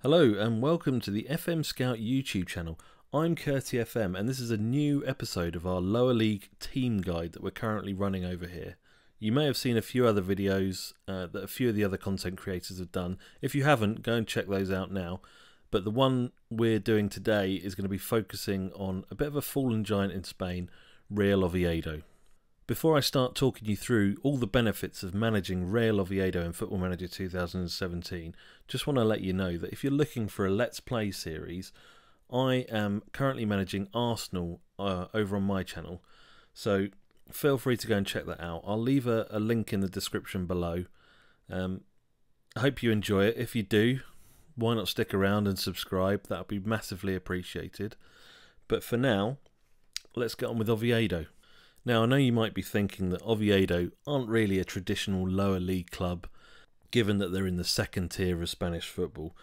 Hello and welcome to the FM Scout YouTube channel. I'm Curty FM and this is a new episode of our lower league team guide that we're currently running over here. You may have seen a few other videos that a few of the other content creators have done. If you haven't, go and check those out now. But the one we're doing today is going to be focusing on a bit of a fallen giant in Spain, Real Oviedo. Before I start talking you through all the benefits of managing Real Oviedo in Football Manager 2017, just want to let you know that if you're looking for a Let's Play series, I am currently managing Arsenal over on my channel, so feel free to go and check that out. I'll leave a link in the description below. I hope you enjoy it. If you do, why not stick around and subscribe? That would be massively appreciated. But for now, let's get on with Oviedo. Now, I know you might be thinking that Oviedo aren't really a traditional lower league club, given that they're in the second tier of Spanish football,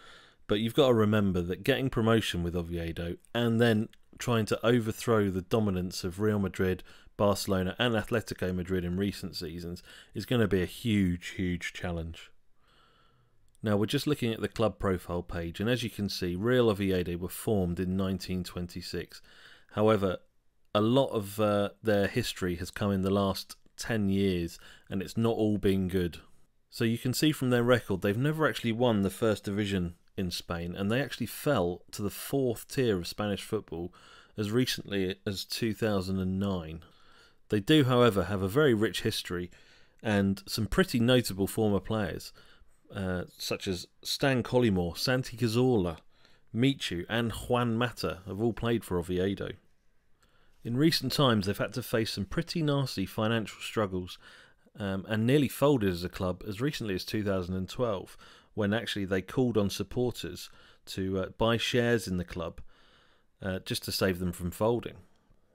but you've got to remember that getting promotion with Oviedo and then trying to overthrow the dominance of Real Madrid, Barcelona and Atletico Madrid in recent seasons is going to be a huge, huge challenge. Now, we're just looking at the club profile page, and as you can see, Real Oviedo were formed in 1926. However, a lot of their history has come in the last 10 years and it's not all been good. So you can see from their record they've never actually won the first division in Spain, and they actually fell to the fourth tier of Spanish football as recently as 2009. They do, however, have a very rich history and some pretty notable former players such as Stan Collymore, Santi Cazorla, Michu and Juan Mata have all played for Oviedo. In recent times, they've had to face some pretty nasty financial struggles and nearly folded as a club as recently as 2012, when actually they called on supporters to buy shares in the club just to save them from folding.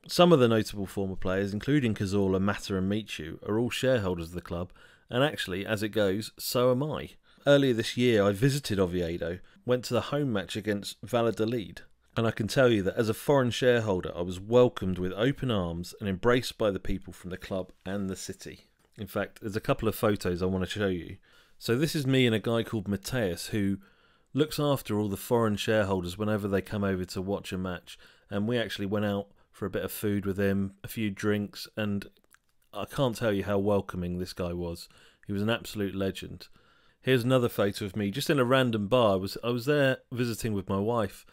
Some of the notable former players, including Cazorla, Mata and Michu, are all shareholders of the club, and actually, as it goes, so am I. Earlier this year, I visited Oviedo, went to the home match against Valladolid, and I can tell you that as a foreign shareholder, I was welcomed with open arms and embraced by the people from the club and the city. In fact, there's a couple of photos I want to show you. So this is me and a guy called Mateus, who looks after all the foreign shareholders whenever they come over to watch a match. And we actually went out for a bit of food with him, a few drinks, and I can't tell you how welcoming this guy was. He was an absolute legend. Here's another photo of me just in a random bar. I was there visiting with my wife,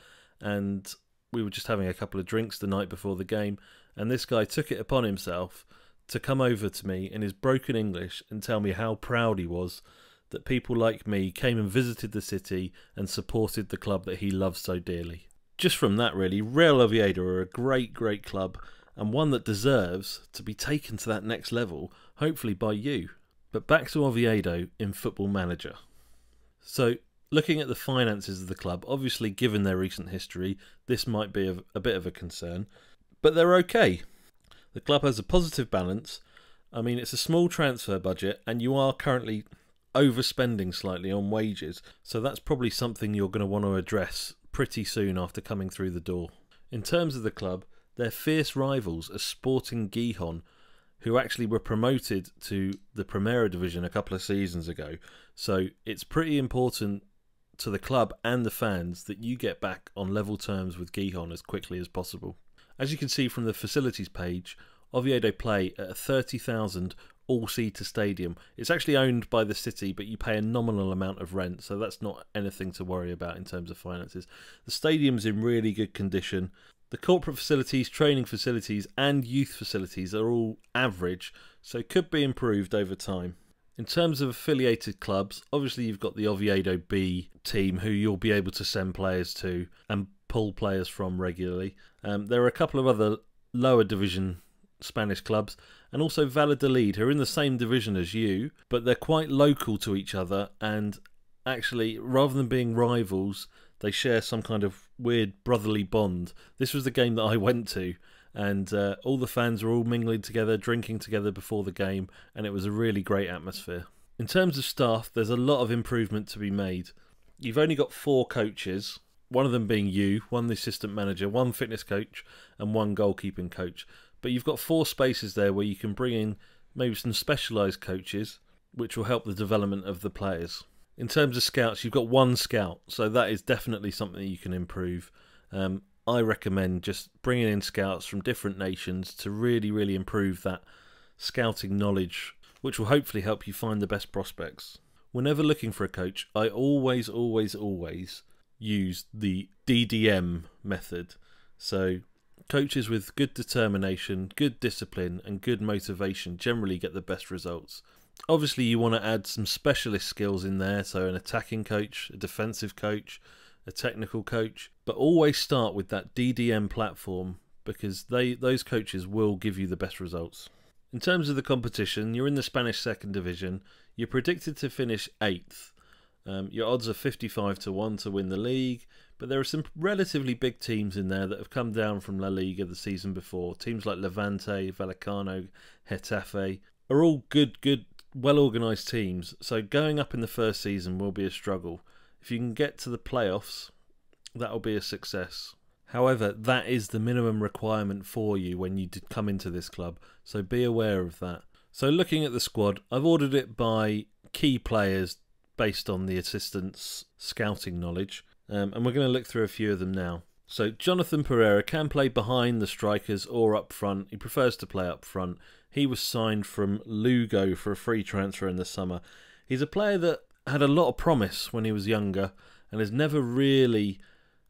and we were just having a couple of drinks the night before the game, and this guy took it upon himself to come over to me in his broken English and tell me how proud he was that people like me came and visited the city and supported the club that he loves so dearly. Just from that, really, Real Oviedo are a great, great club, and one that deserves to be taken to that next level, hopefully by you. But back to Oviedo in Football Manager. So, looking at the finances of the club, obviously given their recent history, this might be a bit of a concern, but they're okay. The club has a positive balance. I mean, it's a small transfer budget, and you are currently overspending slightly on wages, so that's probably something you're going to want to address pretty soon after coming through the door. In terms of the club, their fierce rivals are Sporting Gijón, who actually were promoted to the Primera Division a couple of seasons ago, so it's pretty important to the club and the fans that you get back on level terms with Gijón as quickly as possible. As you can see from the facilities page, Oviedo play at a 30,000 all-seater stadium. It's actually owned by the city, but you pay a nominal amount of rent, so that's not anything to worry about in terms of finances. The stadium's in really good condition. The corporate facilities, training facilities and youth facilities are all average, so could be improved over time. In terms of affiliated clubs, obviously you've got the Oviedo B team who you'll be able to send players to and pull players from regularly. There are a couple of other lower division Spanish clubs, and also Valladolid, who are in the same division as you, but they're quite local to each other, and actually, rather than being rivals, they share some kind of weird brotherly bond. This was the game that I went to, and all the fans were all mingling together, drinking together before the game, and it was a really great atmosphere. In terms of staff, there's a lot of improvement to be made. You've only got 4 coaches, one of them being you, one the assistant manager, one fitness coach, and one goalkeeping coach. But you've got 4 spaces there where you can bring in maybe some specialised coaches, which will help the development of the players. In terms of scouts, you've got one scout, so that is definitely something you can improve. I recommend just bringing in scouts from different nations to really improve that scouting knowledge, which will hopefully help you find the best prospects. Whenever looking for a coach, I always use the DDM method. So coaches with good determination, good discipline and good motivation generally get the best results. Obviously you want to add some specialist skills in there, so an attacking coach, a defensive coach, a technical coach, but always start with that DDM platform because those coaches will give you the best results. In terms of the competition, you're in the Spanish Second Division. You're predicted to finish 8th. Your odds are 55 to 1 to win the league, but there are some relatively big teams in there that have come down from La Liga the season before. Teams like Levante, Vallecano, Getafe are all good, well-organised teams, so going up in the first season will be a struggle. If you can get to the playoffs, that'll be a success. However, that is the minimum requirement for you when you come into this club, so be aware of that. So looking at the squad, I've ordered it by key players based on the assistant's scouting knowledge, and we're going to look through a few of them now. So Jonathan Pereira can play behind the strikers or up front. He prefers to play up front. He was signed from Lugo for a free transfer in the summer. He's a player that had a lot of promise when he was younger and has never really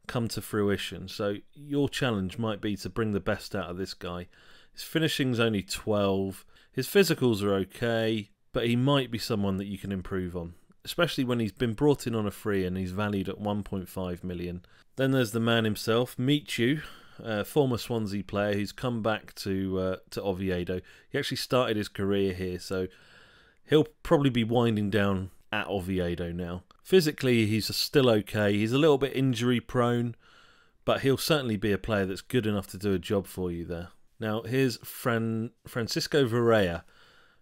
come to fruition. So your challenge might be to bring the best out of this guy. His finishing's only 12. His physicals are okay, but he might be someone that you can improve on, especially when he's been brought in on a free and he's valued at 1.5 million. Then there's the man himself, Michu, former Swansea player who's come back to Oviedo. He actually started his career here, so he'll probably be winding down at Oviedo now. Physically, he's still okay. He's a little bit injury prone, but he'll certainly be a player that's good enough to do a job for you there. Now, here's Francisco Varela,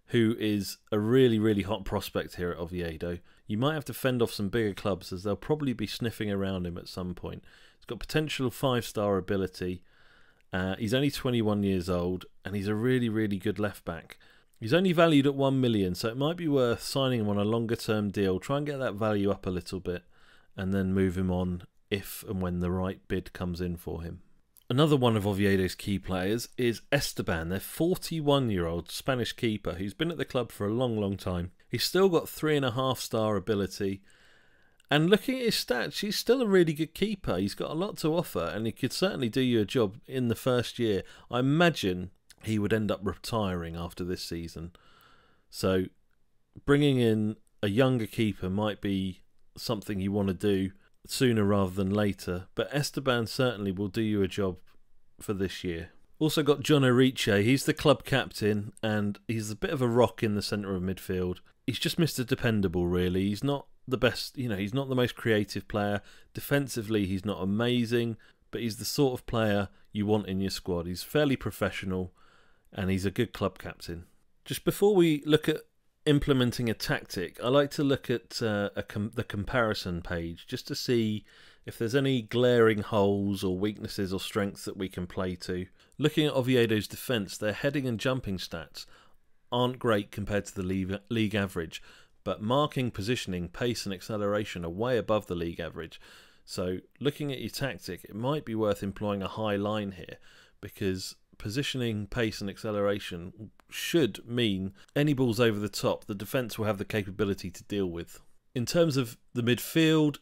who is a really hot prospect here at Oviedo. You might have to fend off some bigger clubs as they'll probably be sniffing around him at some point. He's got potential 5-star ability. He's only 21 years old and he's a really good left back. He's only valued at 1 million, so it might be worth signing him on a longer term deal. Try and get that value up a little bit and then move him on if and when the right bid comes in for him. Another one of Oviedo's key players is Esteban, their 41-year-old Spanish keeper who's been at the club for a long time. He's still got 3.5-star ability, and looking at his stats, he's still a really good keeper. He's got a lot to offer, and he could certainly do you a job in the first year. I imagine he would end up retiring after this season. So bringing in a younger keeper might be something you want to do sooner rather than later, but Esteban certainly will do you a job for this year. Also got John Eriche. He's the club captain and he's a bit of a rock in the centre of midfield. He's just Mr. Dependable, really. He's not the best, he's not the most creative player. Defensively, he's not amazing, but he's the sort of player you want in your squad. He's fairly professional and he's a good club captain. Just before we look at implementing a tactic, I like to look at the comparison page just to see if there's any glaring holes or weaknesses or strengths that we can play to. Looking at Oviedo's defence, their heading and jumping stats aren't great compared to the league average, but marking, positioning, pace and acceleration are way above the league average. So looking at your tactic, it might be worth employing a high line here, because positioning, pace and acceleration should mean any balls over the top, the defence will have the capability to deal with. In terms of the midfield,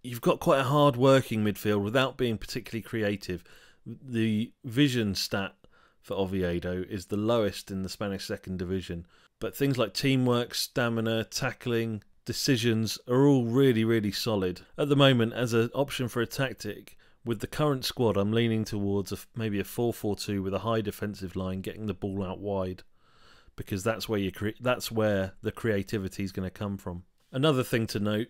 you've got quite a hard-working midfield without being particularly creative. The vision stat for Oviedo is the lowest in the Spanish Second Division, but things like teamwork, stamina, tackling, decisions are all really solid. At the moment, as an option for a tactic, with the current squad, I'm leaning towards maybe a 4-4-2 with a high defensive line, getting the ball out wide, because that's where the creativity is going to come from. Another thing to note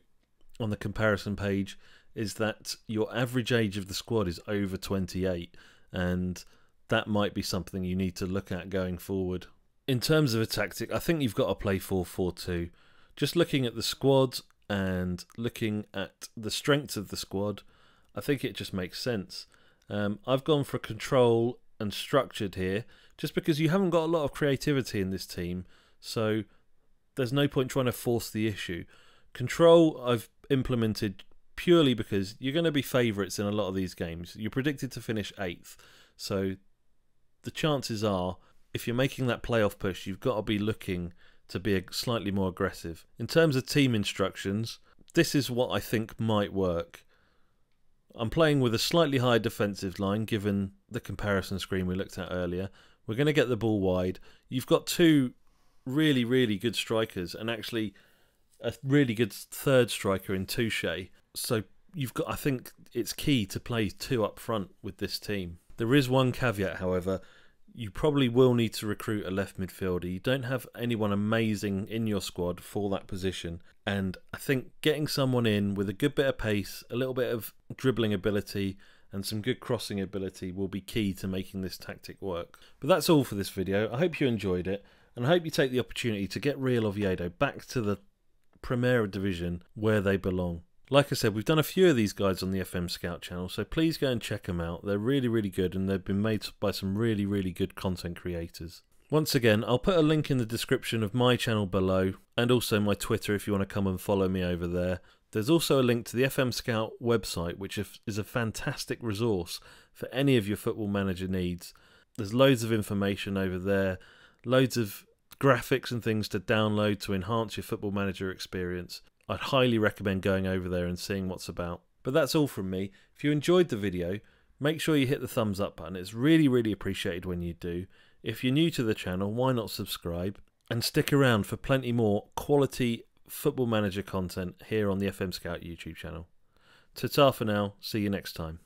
on the comparison page is that your average age of the squad is over 28, and that might be something you need to look at going forward. In terms of a tactic, I think you've got to play 4-4-2. Just looking at the squad and looking at the strengths of the squad, I think it just makes sense. I've gone for control and structured here, just because you haven't got a lot of creativity in this team, so there's no point trying to force the issue. Control I've implemented purely because you're going to be favourites in a lot of these games. You're predicted to finish 8th, so the chances are, if you're making that playoff push, you've got to be looking to be slightly more aggressive. In terms of team instructions, this is what I think might work. I'm playing with a slightly higher defensive line, given the comparison screen we looked at earlier. We're going to get the ball wide. You've got 2 really, really good strikers, and actually a really good third striker in Touche. So you've got, I think it's key to play 2 up front with this team. There is one caveat, however. You probably will need to recruit a left midfielder. You don't have anyone amazing in your squad for that position. And I think getting someone in with a good bit of pace, a little bit of dribbling ability, and some good crossing ability will be key to making this tactic work. But that's all for this video. I hope you enjoyed it, and I hope you take the opportunity to get Real Oviedo back to the Primera Division where they belong. Like I said, we've done a few of these guides on the FM Scout channel, so please go and check them out. They're really, really good, and they've been made by some really, really good content creators. Once again, I'll put a link in the description of my channel below, and also my Twitter if you want to come and follow me over there. There's also a link to the FM Scout website, which is a fantastic resource for any of your Football Manager needs. There's loads of information over there, loads of graphics and things to download to enhance your Football Manager experience. I'd highly recommend going over there and seeing what's about. But that's all from me. If you enjoyed the video, make sure you hit the thumbs up button. It's really, really appreciated when you do. If you're new to the channel, why not subscribe? And stick around for plenty more quality Football Manager content here on the FM Scout YouTube channel. Ta-ta for now. See you next time.